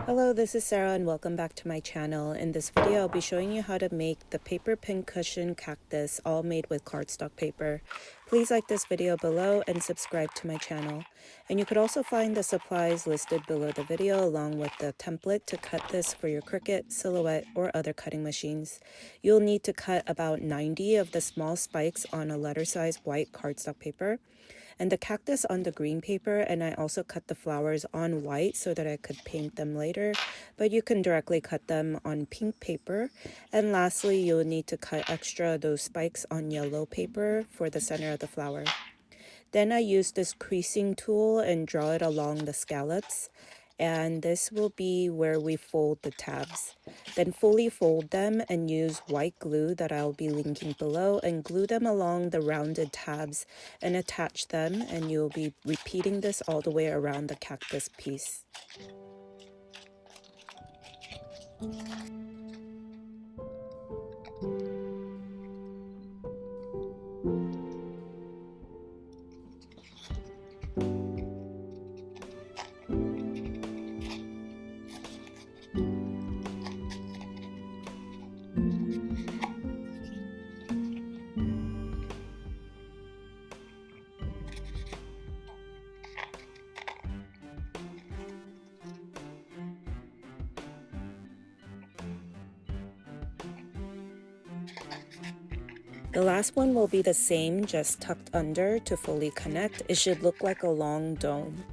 Hello, this is Sarah and welcome back to my channel. In this video, I'll be showing you how to make the paper pincushion cactus, all made with cardstock paper. Please like this video below and subscribe to my channel. And you could also find the supplies listed below the video along with the template to cut this for your Cricut, Silhouette, or other cutting machines. You'll need to cut about 90 of the small spikes on a letter size white cardstock paper, and the cactus on the green paper, and I also cut the flowers on white so that I could paint them later, but you can directly cut them on pink paper. And lastly, you'll need to cut extra those spikes on yellow paper for the center of the flower. Then I use this creasing tool and draw it along the scallops, and this will be where we fold the tabs. Then fully fold them and use white glue that I'll be linking below and glue them along the rounded tabs and attach them, and you'll be repeating this all the way around the cactus piece. The last one will be the same, just tucked under to fully connect. It should look like a long dome.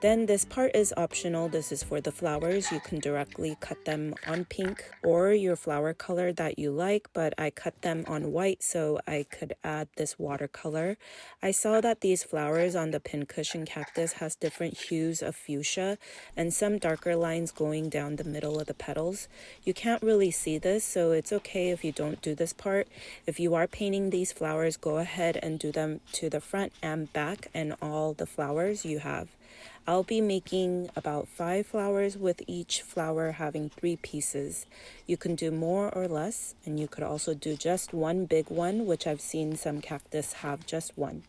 Then this part is optional. This is for the flowers. You can directly cut them on pink or your flower color that you like, but I cut them on white so I could add this watercolor. I saw that these flowers on the Pincushion Cactus has different hues of fuchsia and some darker lines going down the middle of the petals. You can't really see this, so it's okay if you don't do this part. If you are painting these flowers, go ahead and do them to the front and back and all the flowers you have. I'll be making about 5 flowers with each flower having 3 pieces. You can do more or less, and you could also do just one big one, which I've seen some cactus have just one.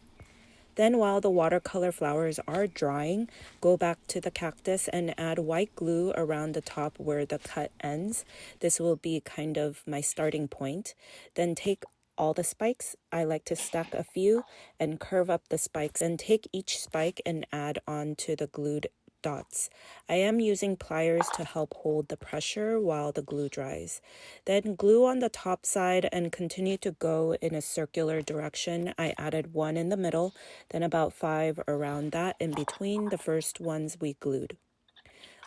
Then while the watercolor flowers are drying, go back to the cactus and add white glue around the top where the cut ends. This will be kind of my starting point. Then take all the spikes. I like to stack a few and curve up the spikes and take each spike and add on to the glued dots. I am using pliers to help hold the pressure while the glue dries. Then glue on the top side and continue to go in a circular direction. I added 1 in the middle, then about 5 around that in between the first ones we glued.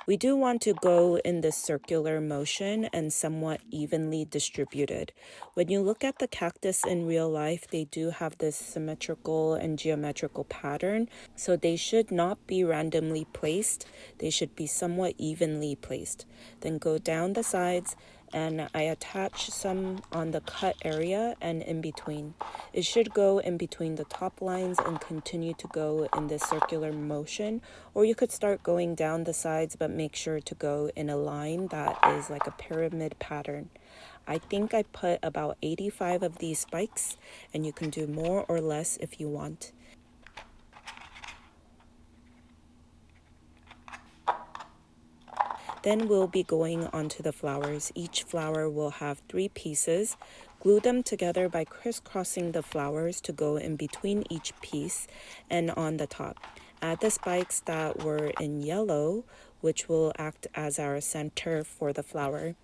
We do want to go in this circular motion and somewhat evenly distributed. When you look at the cactus in real life, they do have this symmetrical and geometrical pattern, so they should not be randomly placed. They should be somewhat evenly placed. Then go down the sides, and I attach some on the cut area and in between. It should go in between the top lines and continue to go in this circular motion, or you could start going down the sides, but make sure to go in a line that is like a pyramid pattern. I think I put about 85 of these spikes, and you can do more or less if you want. Then we'll be going onto the flowers. Each flower will have 3 pieces. Glue them together by crisscrossing the flowers to go in between each piece and on the top. Add the spikes that were in yellow, which will act as our center for the flower.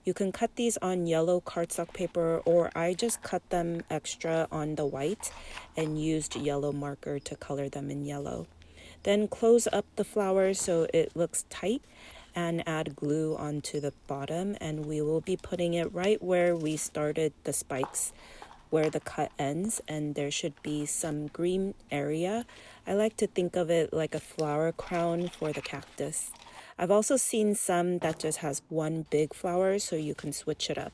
You can cut these on yellow cardstock paper, or I just cut them extra on the white and used yellow marker to color them in yellow. Then close up the flowers so it looks tight and add glue onto the bottom, and we will be putting it right where we started the spikes, where the cut ends, and there should be some green area. I like to think of it like a flower crown for the cactus. I've also seen some that just has one big flower, so you can switch it up.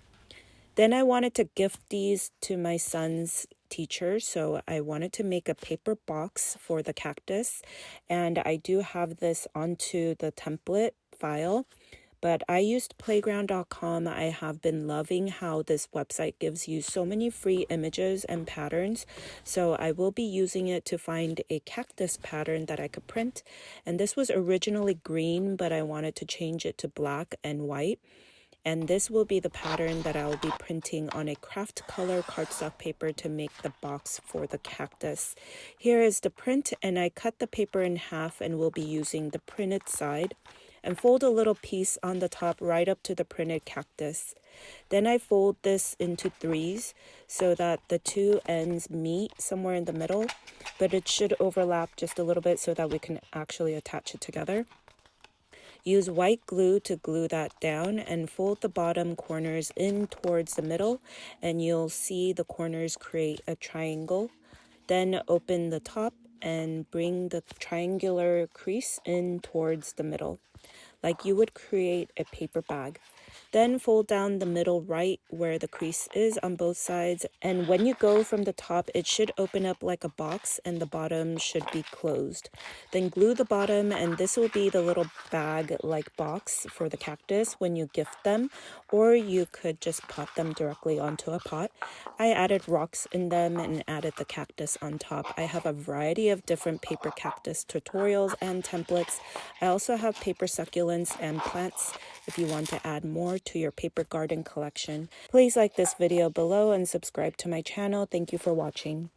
Then I wanted to gift these to my son's teacher, so I wanted to make a paper box for the cactus, and I do have this onto the template file, but I used playground.com. I have been loving how this website gives you so many free images and patterns. So I will be using it to find a cactus pattern that I could print. And this was originally green, but I wanted to change it to black and white. And this will be the pattern that I'll be printing on a kraft color cardstock paper to make the box for the cactus. Here is the print, and I cut the paper in half and will be using the printed side and fold a little piece on the top right up to the printed cactus. Then I fold this into threes so that the two ends meet somewhere in the middle, but it should overlap just a little bit so that we can actually attach it together. Use white glue to glue that down and fold the bottom corners in towards the middle, and you'll see the corners create a triangle. Then open the top and bring the triangular crease in towards the middle, like you would create a paper bag. Then fold down the middle right where the crease is on both sides, and when you go from the top, it should open up like a box and the bottom should be closed. Then glue the bottom, and this will be the little bag like box for the cactus when you gift them, or you could just pot them directly onto a pot. I added rocks in them and added the cactus on top. I have a variety of different paper cactus tutorials and templates. I also have paper succulents and plants if you want to add more to your paper garden collection. Please like this video below and subscribe to my channel. Thank you for watching.